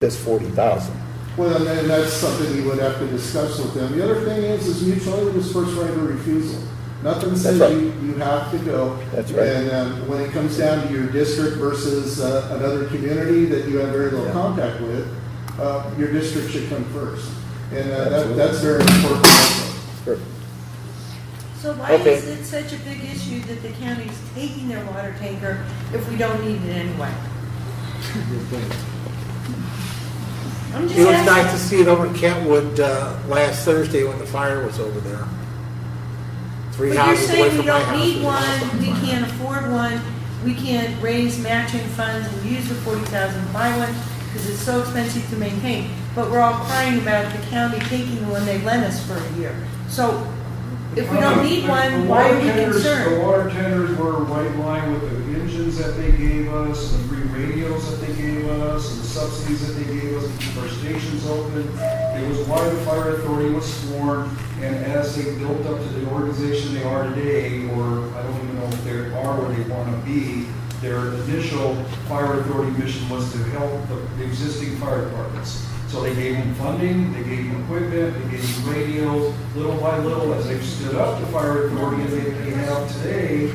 this 40,000. Well, and that's something you would have to discuss with them. The other thing is mutual aid is first right of refusal. Nothing says right. you have to go. That's right. And when it comes down to your district versus another community that you have very little contact with, your district should come first. And that's very important also. Sure. So why Okay. is it such a big issue that the county's taking their water tanker if we don't need it anyway? I'm just It was nice to asking. see it over in Kentwood last Thursday when the fire was over there. Three But you're houses away saying we from my don't house. need one, we can't afford one, we can't raise matching funds and use the 40,000 to buy one because it's so expensive to maintain. But we're all crying about the county taking the one they lent us for a year. So if we don't need one, why are we The concerned? water tenders were right in line with the engines that they gave us, the free radios that they gave us, and the subsidies that they gave us to keep our stations open. It was why the fire authority was formed, and as they built up to the organization they are today, or I don't even know if they are where they want to be, their initial fire authority mission was to help the existing fire departments. So they gave them funding, they gave them equipment, they gave them radios. Little by little, as they've stood up to fire authority as they have today,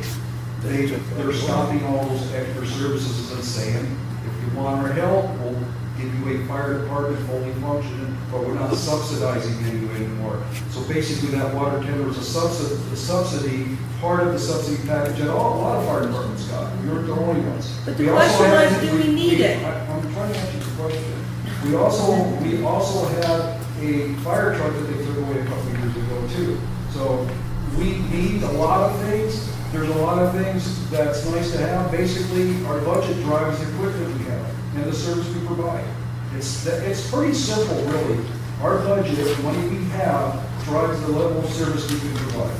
they're stopping all those extra services and saying, if you want our help, we'll give you a fire department fully functioning, but we're not subsidizing you anymore. So basically, that water tender was a subsidy, part of the subsidy package that a lot of fire departments got. We weren't the only ones. But the We also question had- was, do we need it? I'm trying to answer the question. We also had a fire truck that they took away a couple of years ago too. So we need a lot of things. There's a lot of things that's nice to have. Basically, our budget drives the equipment we have and the service we provide. It's pretty simple, really. Our budget, the money we have, drives the level of service we can provide.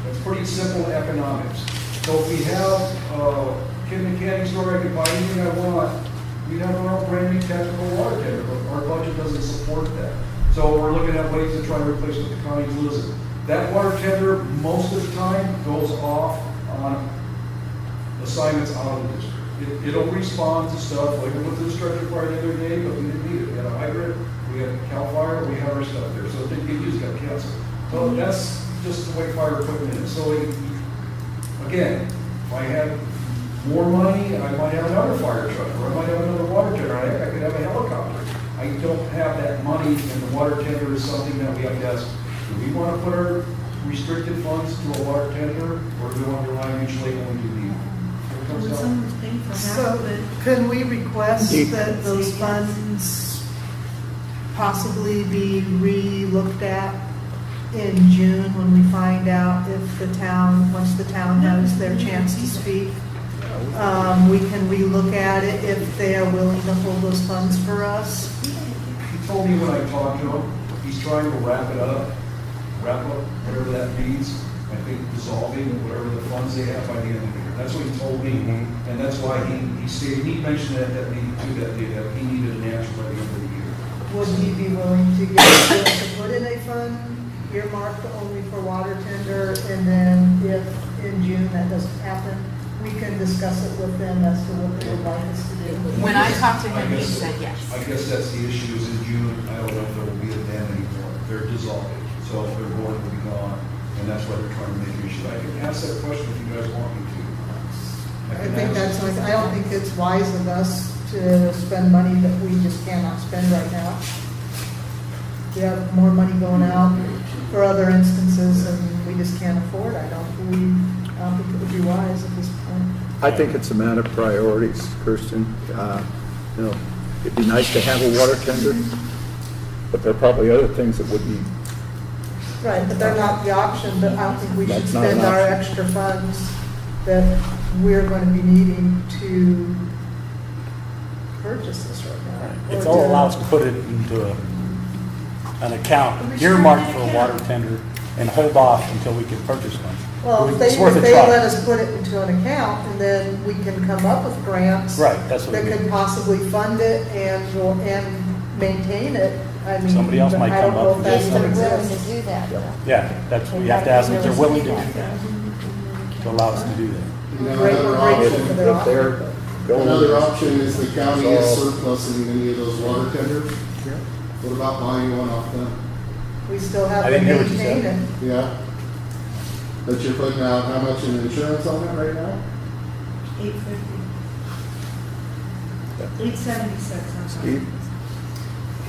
It's pretty simple economics. So if we have a kid mechanic store, I can buy anything I want. We have our own brand new tactical water tender, but our budget doesn't support that. So we're looking at ways to try to replace what the county's losing. That water tender, most of the time, goes off on assignments out of the district. It'll respond to stuff, like we went to the structure fire the other day, but we didn't need it. We had a hydrant, we had CAL FIRE, we had our stuff there, so it didn't get used, got canceled. So that's just the way fire equipment is. So again, if I had more money, I might have another fire truck, or I might have another water tender, I could have a helicopter. I don't have that money, and the water tender is something that we have to ask, do we want to put our restricted funds to a water tender, or do we want to rely on mutual aid when we do need? It comes When down. someone's paying for half So, of it. could we request Indeed. that those funds possibly be re-looked at in June when we find out if the town, once the town has their chance to speak? We can re-look at it if they are willing to hold those funds for us. He told me when I talked to him, he's trying to wrap up whatever that means. I think dissolving whatever the funds they have by the end of the year. That's what he told me, and that's why he stated, he mentioned that meeting too, that he needed an answer by the end of the year. Would he be willing to get us to put in a fund earmarked only for water tender? And then if in June that doesn't happen, we can discuss it with them as to what they would like us to do. When I talked to him, I he guess- said yes. I guess that's the issue is in June, I don't know if there will be a dam anymore. They're dissolving, so their board will be gone, and that's why they're trying to make sure. I can ask that question if you guys want me to. I think that's, I don't think it's wise of us to spend money that we just cannot spend right now. We have more money going out for other instances and we just can't afford. I don't think it would be wise at this point. I think it's a matter of priorities, Kirsten. It'd be nice to have a water tender, but there are probably other things that would be. Right, but they're not the option, but I don't think we should That's not an spend our option. extra funds that we're going to be needing to purchase this right now. It's Or all to- allows to put it into an account earmarked for a water tender and hold off until we can purchase one. Well, if It's worth a they try. let us put it into an account, and then we can come up with grants. Right, that's what That we could mean. possibly fund it and maintain it. I mean, Somebody else might I don't come know up if with that's If this. gonna they're willing exist. to do that, though. Yeah, that's, we have to ask them if they're willing to do that, to allow us to do that. And then Great, we're another grateful option, for their If they're offer. Another option is the county is surplusing any of those water tenders. What about buying one off them? We still have I to didn't hear what you maintain said. it. Yeah. But you're putting out how much in insurance on it right now? 850. 876, I'm sorry. Steve?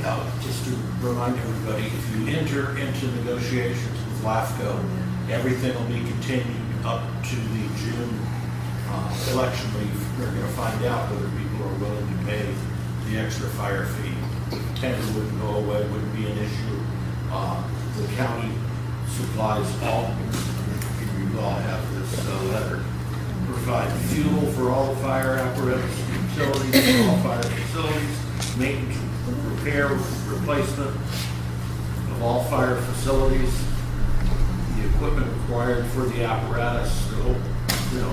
Yeah, just to remind everybody, if you enter into negotiations with LAFCO, everything will be continued up to the June election. We're going to find out whether people are willing to pay the extra fire fee. The tender wouldn't go away, wouldn't be an issue. The county supplies all, you all have this letter, provide fuel for all the fire apparatus, utilities for all fire facilities, maintenance, repair, replacement of all fire facilities, the equipment required for the apparatus, so, you know,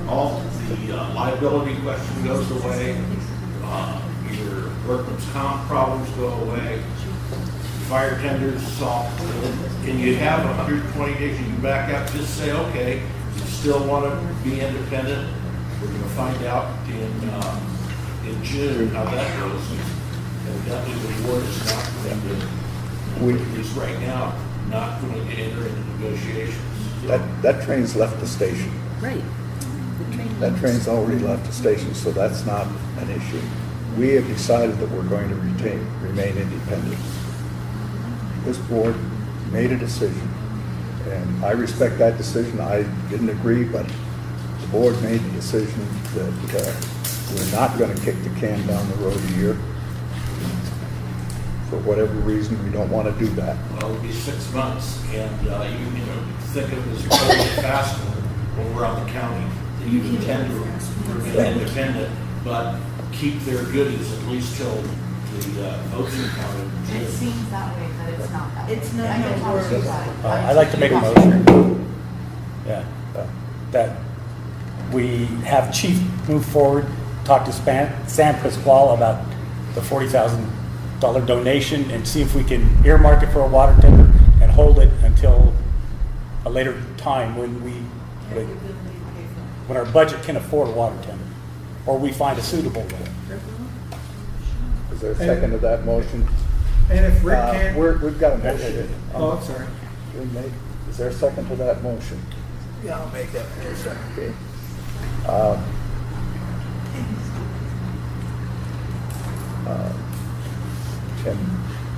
all the liability question goes away, your workman's comp problems go away, fire tenders solved, and you have 120 days, you can back up, just say, okay, you still want to be independent, we're going to find out in June how that goes. Evidently, the board is not going to, at least right now, not going to enter into negotiations. That train's left the station. Right. That train's already left the station, so that's not an issue. We have decided that we're going to remain independent. This board made a decision, and I respect that decision. I didn't agree, but the board made the decision that we're not going to kick the can down the road a year. For whatever reason, we don't want to do that. Well, it'll be 6 months, and you know, think of it as really fast when we're on the county. You intend to remain independent, but keep their goodies at least till the votes are counted. It seems that way, but it's not that way. It's not I can that talk to you way. about it. I'd like to make a motion. Yeah, that we have Chief move forward, talk to San Pasquale about the $40,000 donation and see if we can earmark it for a water tender and hold it until a later time when our budget can afford a water tender, or we find a suitable one. Is there a second to that motion? And if Rick can't. We've got a motion. Oh, I'm sorry. Is there a second to that motion? Yeah, I'll make that in a second. Okay. And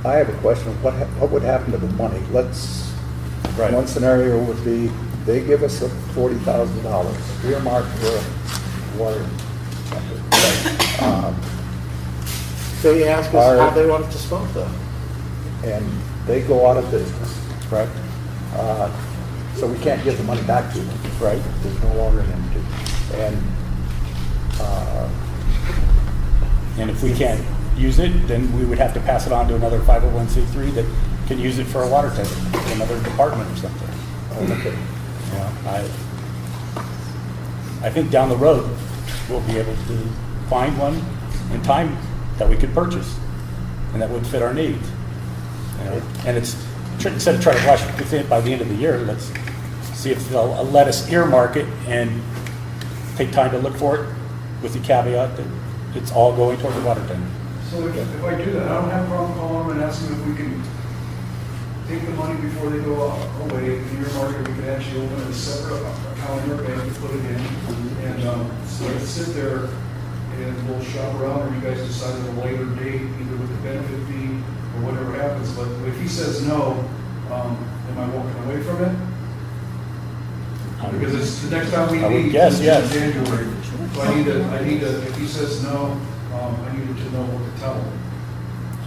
I have a question. What would happen to the money? One scenario would be, they give us a $40,000 earmarked for a water tender. They ask us how they want it disposed of. And they go out of business, right? So we can't give the money back to them, right? There's no longer an entity. And if we can't use it, then we would have to pass it on to another 501c3 that can use it for a water tender, another department or something. Okay. Yeah, I think down the road, we'll be able to find one in time that we could purchase and that would fit our needs. You know, and it's, instead of trying to rush it by the end of the year, let's see if they'll let us earmark it and take time to look for it with the caveat that it's all going toward the water tender. So if I do that, I don't have a problem calling them and asking if we can take the money before they go away, in your market, we can actually open a separate account in our bank and put it in. And so let's sit there and we'll shop around, or you guys decide at a later date, either with the benefit fee or whatever happens. But if he says no, am I walking away from it? Because it's the next time we I would meet, guess, is yes. January. So I need to, if he says no, I needed to know what to tell him.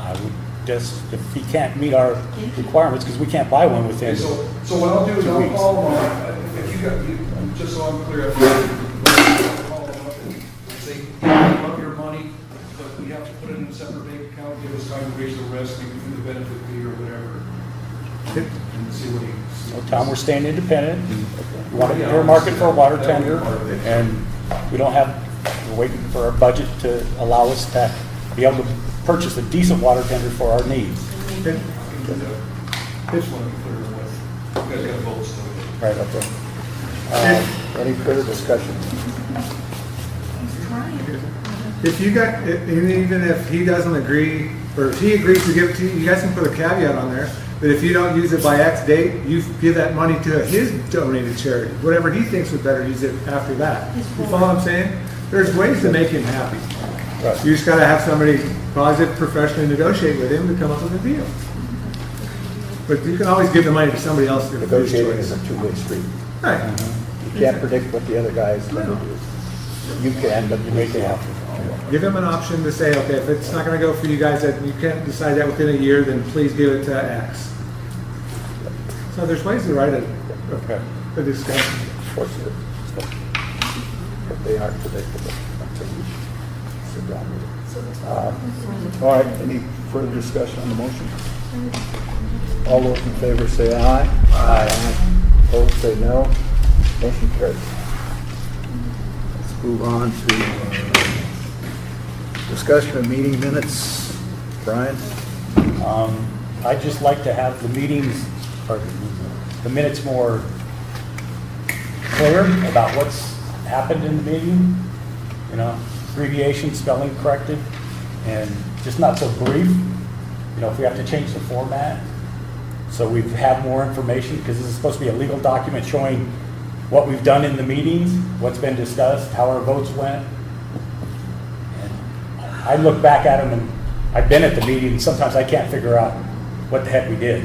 I would guess if he can't meet our requirements, because we can't buy one within. Okay, so what I'll do is 2 I'll weeks. call them up, if you got, just so I'm clear, I'll call them up and say, you love your money, but we have to put it in a separate bank account, give us time to raise the rest, we can do the benefit fee or whatever. And see what he. So, Tom, we're staying independent. We want to earmark it for a water tender, and we don't have, we're waiting for our budget to allow us to be able to purchase a decent water tender for our needs. Okay. Just want to be clear with, you guys got votes still. Right, okay. Any further discussion? He's trying. If you got, and even if he doesn't agree, or if he agrees to give it to you, you guys can put a caveat on there, that if you don't use it by X date, you give that money to his donated charity. Whatever he thinks would better use it after that. You follow what I'm saying? There's ways to make him happy. Right. You just gotta have somebody positive, professionally negotiate with him to come up with a deal. But you can always give the money to somebody else. to do his Negotiating choice. is a two-way street. Right. You can't predict what the other guy is going to do. You can, but you make the offer. Give him an option to say, okay, if it's not gonna go for you guys, that you can't decide that within a year, then please give it to X. So there's ways to write a discussion. Of course it is. But they aren't predictable until you sit down with it. All right, any further discussion on the motion? All those in favor say aye. Aye. Opposed say no. Motion carries. Let's move on to discussion of meeting minutes. Brian? I'd just like to have the meetings, or the minutes more clear about what's happened in the meeting, you know, abbreviation, spelling corrected, and just not so brief. You know, if we have to change the format, so we have more information, because this is supposed to be a legal document showing what we've done in the meetings, what's been discussed, how our votes went. And I look back at them, and I've been at the meeting, and sometimes I can't figure out what the heck we did.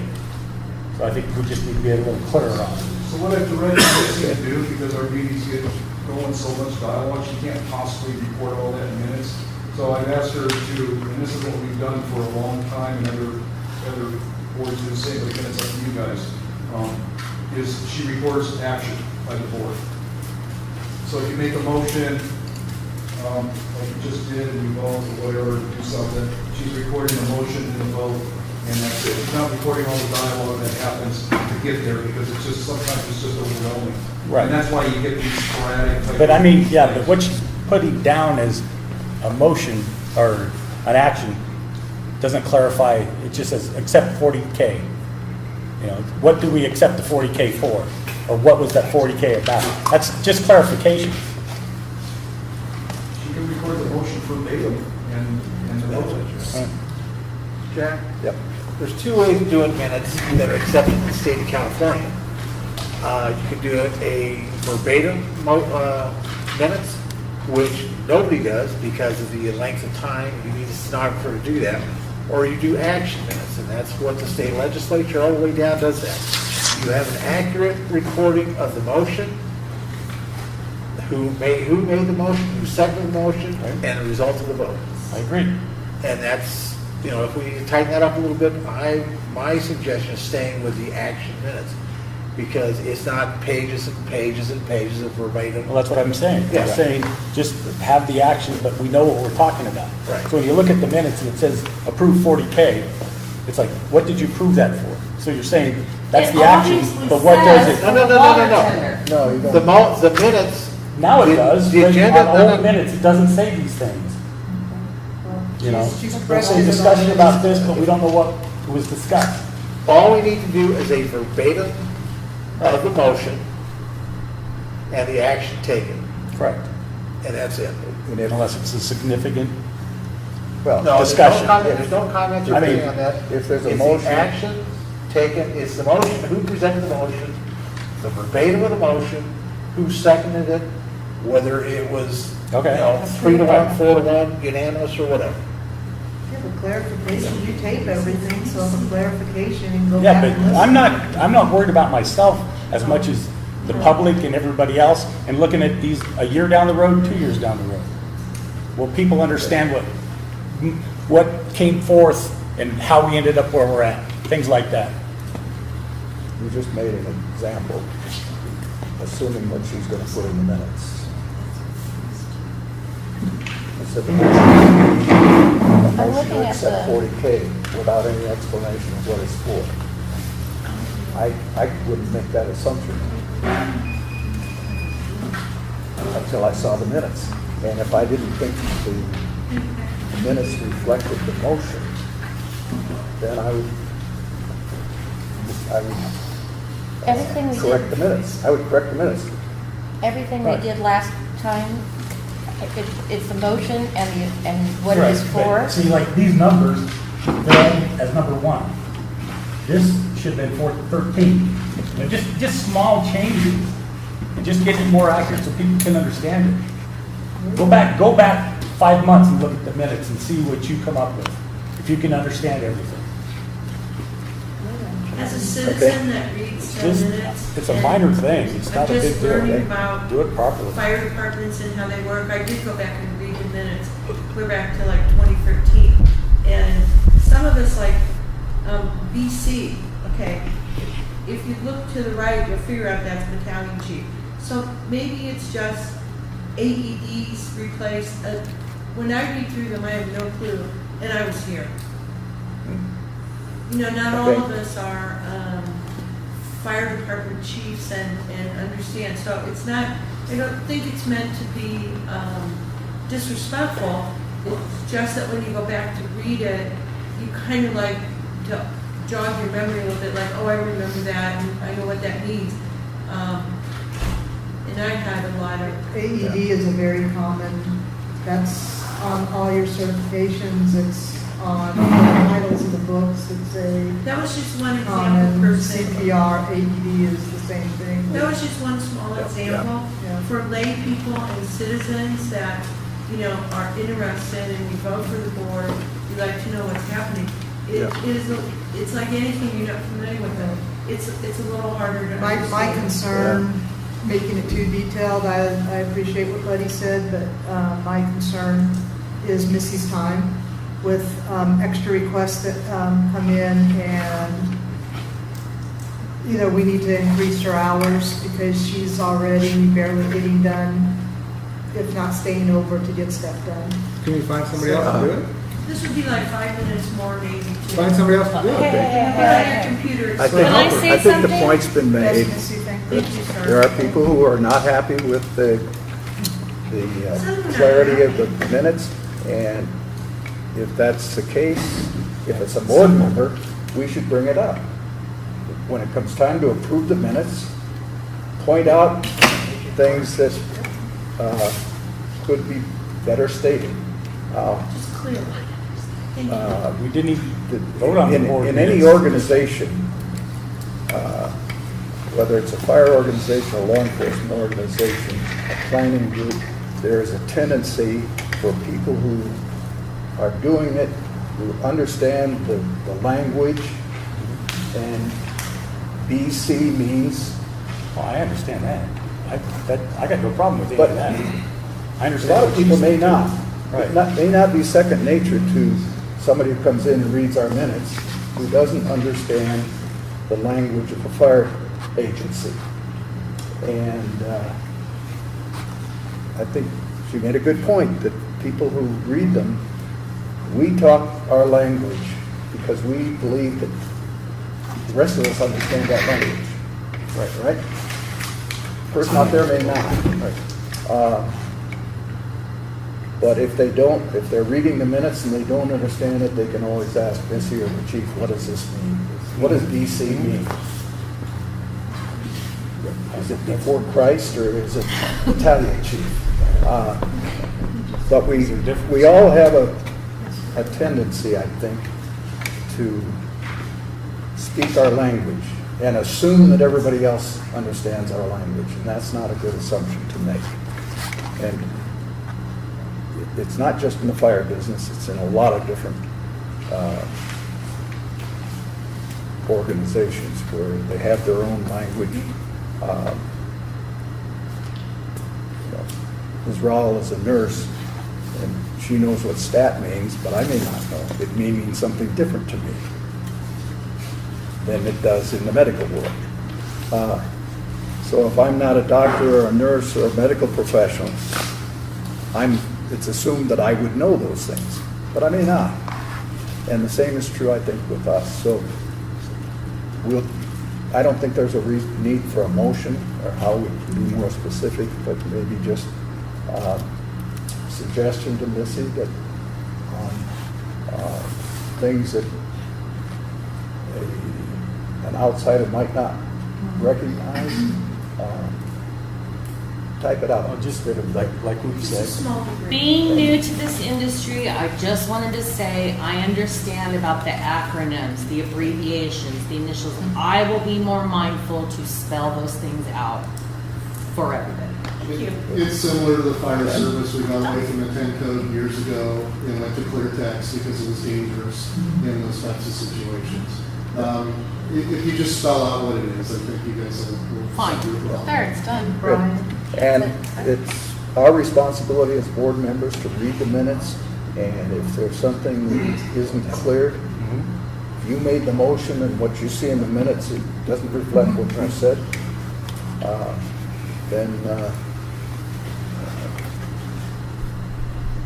So I think we just need to be a little clearer on it. So what I've directed Chrissy to do, because our meetings get going so much dialogue, she can't possibly record all that in minutes. So I've asked her to, and this is what we've done for a long time, and other boards do the same, but again, it's up to you guys, is she records action by the board. So if you make a motion, like you just did, and you vote or whatever, do something, she's recording the motion and the vote, and that's it. She's not recording all the dialogue that happens to get there, because it's just, sometimes it's just overwhelming. Right. And that's why you get these sporadic. type But I of- mean, yeah, but what she's putting down as a motion or an action doesn't clarify, it just says accept 40K. You know, what do we accept the 40K for? Or what was that 40K about? That's just clarification. She can record the motion verbatim and the vote. Jack, Yep. there's two ways of doing minutes that are accepted in the state of California. You can do it a verbatim minutes, which nobody does because of the length of time. You need a stenographer to do that. Or you do action minutes, and that's what the state legislature all the way down does that. You have an accurate recording of the motion, who made the motion, who seconded the motion, and the result of the vote. I agree. And that's, you know, if we tighten that up a little bit, my suggestion is staying with the action minutes, because it's not pages and pages and pages of verbatim. Well, that's what I'm saying. Yeah. I'm saying just have the action, but we know what we're talking about. Right. So when you look at the minutes and it says approve 40K, it's like, what did you prove that for? So you're saying that's It the action, obviously but what does says it? No, no, no, no, no, no. No, you don't. The minutes. Now it does, The but agenda, on no, old no. minutes, it doesn't say these things. You know, She's there's corrected some it on discussion the about minutes. this, but we don't know what was discussed. All we need to do is a verbatim of the motion and the action taken, Correct. and that's it. And if- Unless it's a significant, Well, No, Discussion. There's no comment or I mean, anything on that. if there's a It's motion- the action taken, it's the motion, who presented the motion, the verbatim of the motion, who seconded it, whether it was, you Okay. know, 3-1, 4-1, unanimous, or whatever. Yeah, but clarification, you tape everything, so for clarification, you can go yeah, back but and listen. I'm not worried about myself as much as the public and everybody else, and looking at these a year down the road, 2 years down the road. Will people understand what came forth and how we ended up where we're at? Things like that. You just made an example, assuming what she's going to put in the minutes. I said the motion to accept 40K without any explanation of what it's for. I wouldn't make that assumption until I saw the minutes. And if I didn't think the minutes reflected the motion, then I would Everything we correct did, the minutes. I would correct the minutes. everything we Right. did last time, It's the motion and what it is Right, for. but See, like, these numbers should fill as number 1. This should have been for 13. You know, just small changes, and just get it more accurate so people can understand it. Go back 5 months and look at the minutes and see what you come up with, if you can understand everything. As a citizen that reads 10 Just- minutes. it's a minor thing. It's I'm not a big just deal. learning They about do it properly. fire departments and how they work. I did go back and read the minutes. We're back to like 2013. And some of us like BC, okay, if you look to the right, you'll figure out that's battalion chief. So maybe it's just AEDs replaced. When I read through them, I have no clue, and I was here. You know, not all Okay. of us are fire department chiefs and understand. So it's not, I don't think it's meant to be disrespectful. It's just that when you go back to read it, you kind of like to jog your memory a little bit, like, oh, I remember that, and I know what that means. And I had a lot of, AED is a very common, that's on all your certifications, it's on the titles of the books, it's a that was just one example common per se. CPR, AED is the same thing. That was just one small example Yeah. for lay people and citizens that, you know, are interested and you vote for the board, you like to know what's happening. It is, it's like anything you're not familiar with, though. It's a little harder to My understand. concern, making it too detailed, I appreciate what Letty said, but my concern is Missy's time with extra requests that come in, and either we need to increase her hours because she's already barely getting done, if not staying over to get stuff done. Can you find somebody else to do it? This would be like 5 minutes more maybe. to- Find somebody else to do it. Put on your computer. I Can I say think the something? point's been Yes, made. Missy, thank you. Thank you, sir. There are people who are not happy with the clarity of the minutes, and if that's the case, if it's a board member, we should bring it up. When it comes time to approve the minutes, point out things that could be better stated. Just clear. Thank you. We didn't even vote on the board. In any minutes. organization, whether it's a fire organization, a law enforcement organization, a planning group, there is a tendency for people who are doing it, who understand the language, and BC means, Oh, I understand that. I got no problem with any But of that. I a understand. lot of what people you may said. not. Right. May not be second nature to somebody who comes in and reads our minutes, who doesn't understand the language of a fire agency. And I think she made a good point, that people who read them, we talk our language because we believe that the rest of us understand that language. Right? Person out there may not. But if they don't, if they're reading the minutes and they don't understand it, they can always ask Missy or the chief, what does this mean? What does BC mean? Is it before Christ or is it battalion chief? But we all have a tendency, I think, to speak our language and assume that everybody else understands our language, and that's not a good assumption to make. And it's not just in the fire business, it's in a lot of different organizations where they have their own language. Ms. Rawl is a nurse, and she knows what stat means, but I may not know. It may mean something different to me than it does in the medical world. So if I'm not a doctor or a nurse or a medical professional, it's assumed that I would know those things, but I may not. And the same is true, I think, with us. So I don't think there's a need for a motion or how we can be more specific, but maybe just suggestion to Missy that things that an outsider might not recognize. type it out. Well, just like we've Just a said, small degree. Being new to this industry, I just wanted to say, I understand about the acronyms, the abbreviations, the initials. I will be more mindful to spell those things out for everybody. It's similar to the fire service. We got away from the 10 code years ago and went to clear text because it was dangerous in those types of situations. If you just spell out what it is, I think you guys will. Fine. There, it's done. Brian? And it's our responsibility as board members to read the minutes, and if there's something that isn't clear, if you made the motion and what you see in the minutes, it doesn't reflect what you said, then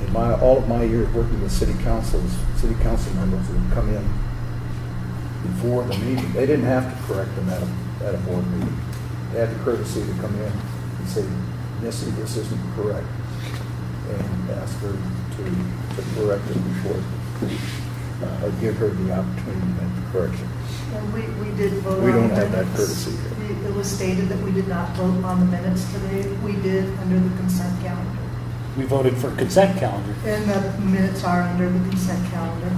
in all of my years working with city council members would come in before the meeting. They didn't have to correct them at a board meeting. They had the courtesy to come in and say, Missy, this isn't correct, and ask her to correct it before, or give her the opportunity to make the correction. And we did vote on the We don't have that minutes. courtesy here. It was stated that we did not vote on the minutes today. We did under the consent calendar. we voted for consent calendar. And the minutes are under the consent calendar.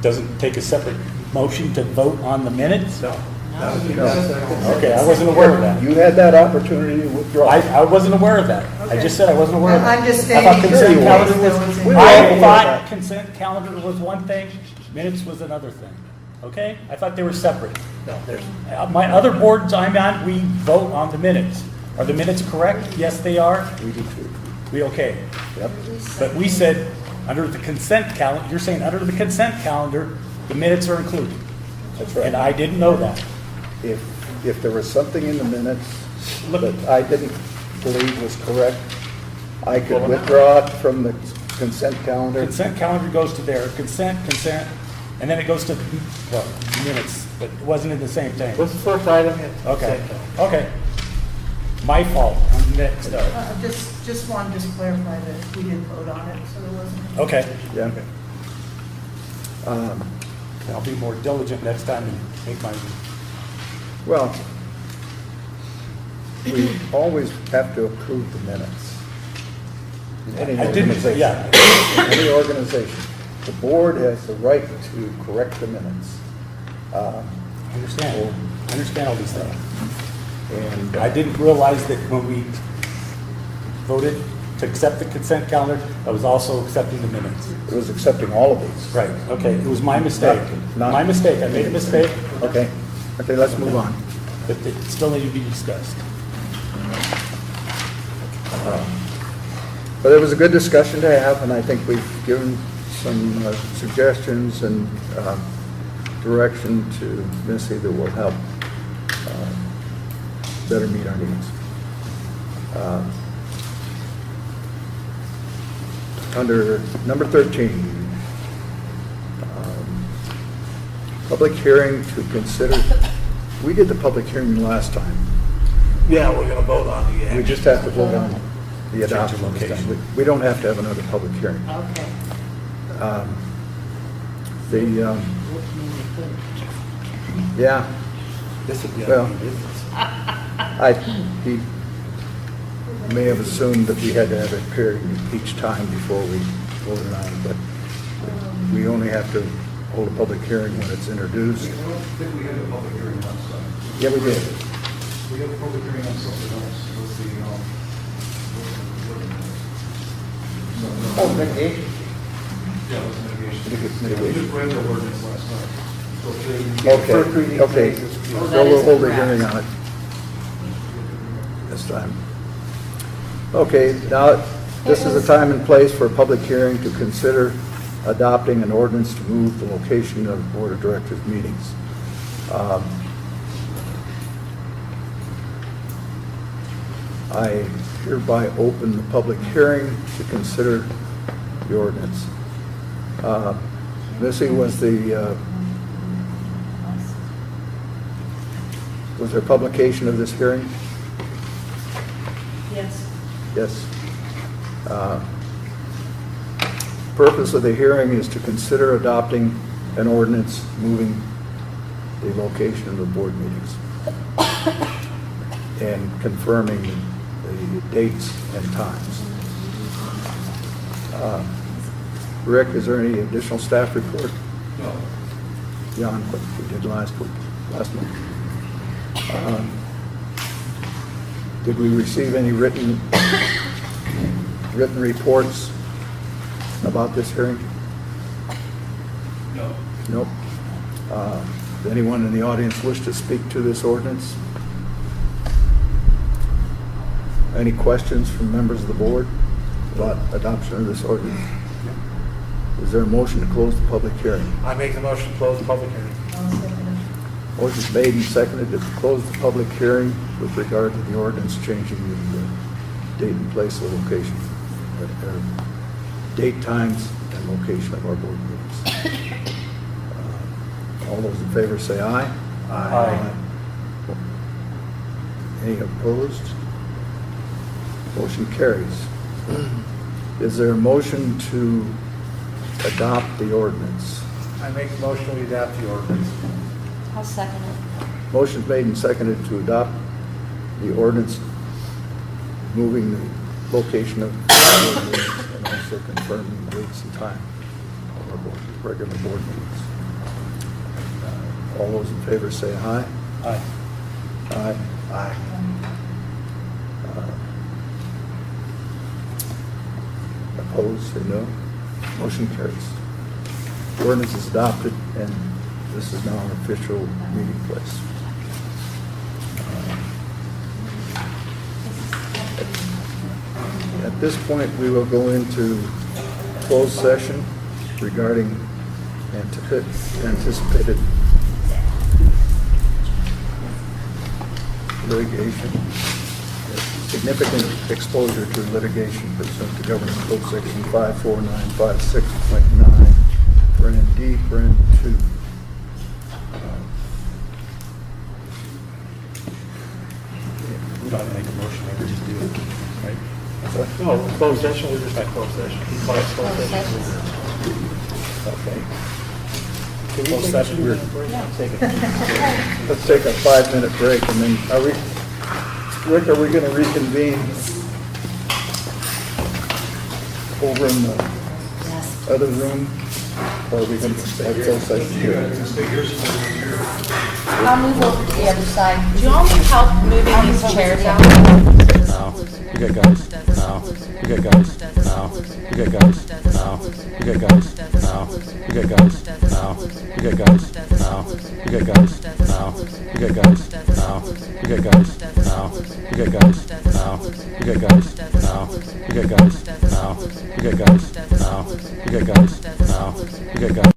Doesn't take a separate motion to vote on the minutes? No. Okay, I wasn't aware of that. You had that opportunity to withdraw. I wasn't aware of that. I Okay. just said I wasn't aware of that. I'm just I thought stating consent in calendar case was- there was any- We were all aware I of thought that. consent calendar was one thing, minutes was another thing. Okay? I thought they were separate. No, there's, My other boards I'm on, we vote on the minutes. Are the minutes correct? Yes, they are. We do too. We okay. Yep. But we said, under the consent calendar, you're saying under the consent calendar, the minutes are included. That's And right. I didn't know that. If there was something in the minutes that I didn't believe was correct, I could withdraw it from the consent calendar. Consent calendar goes to there, consent, and then it goes to, well, minutes, but it wasn't in the same thing. what's the first item? Okay, okay. My fault. I'm next up. Just wanted to clarify that we did vote on it, so there wasn't. Okay. Yeah. I'll be more diligent next time and make my, Well, we always have to approve the minutes. In any I didn't, organization. yeah. Any organization. The board has the right to correct the minutes. I understand all these things. And I didn't realize that when we voted to accept the consent calendar, I was also accepting the minutes. it was accepting all of these. Right, okay, it was my mistake. Not- My mistake, I made a mistake, Okay, let's move on. but it still needed to be discussed. But it was a good discussion to have, and I think we've given some suggestions and direction to Missy that will help better meet our needs. Under number 13, public hearing to consider, we did the public hearing last time. Yeah, we're gonna vote on the, We just have to vote on the Change of adoption. this time. location. We don't have to have another public hearing. Okay. Yeah, this would be Well- on business. he may have assumed that we had to have a period each time before we voted on it, but we only have to hold a public hearing when it's introduced. I don't think we had a public hearing last time. Yeah, we did. We had a public hearing on something else, with the, mitigation. yeah, it was mitigation. We Mitigation. just read the ordinance last night. So they- First reading Okay, basis. Oh, so that we'll is hold a correct. hearing on it this time. Okay, now, this is the time and place for a public hearing to consider adopting an ordinance to move the location of Board of Directors meetings. I hereby open the public hearing to consider the ordinance. Missy, was there publication of this hearing? Yes. Yes. Purpose of the hearing is to consider adopting an ordinance moving the location of the board meetings and confirming the dates and times. Rick, is there any additional staff report? No. Beyond what we did last month? Did we receive any written reports about this hearing? No. Nope. Does anyone in the audience wish to speak to this ordinance? Any questions from members of the board about adoption of this ordinance? Is there a motion to close the public hearing? I make the motion to close the public hearing. Motion's made and seconded to close the public hearing with regard to the ordinance changing the date and place of location, date, times, and location of our board meetings. All those in favor say aye. Aye. Any opposed? Motion carries. Is there a motion to adopt the ordinance? I make the motion we adopt the ordinance. I'll second it. Motion's made and seconded to adopt the ordinance moving the location of the board meetings and also confirming the dates and time of our regular board meetings. All those in favor say aye. Aye. Aye. Aye. Opposed, say no. Motion carries. The ordinance is adopted, and this is now an official meeting place. At this point, we will go into closed session regarding anticipated litigation, significant exposure to litigation pursuant to Government Code Section 54956.9, paren D, paren 2. We don't have to make a motion, we just do it, right? No, closed session, we're just at closed session. Closed Closed session. session. Okay. Closed session, we're Let's take a 5-minute break, and then, Rick, are we going to reconvene over in the other room? Or are we going to have closed session here? I'll move over to the other side. Do you all need help moving these chairs out? No. You got guys. No. You got guys. No. You got guys. No. You got guys. No. You got guys. No. You got guys. No. You got guys. No. You got guys. No. You got guys. No. You got guys. No. You got guys. No. You got guys. No. You got guys. No. You got guys. No. You got guys.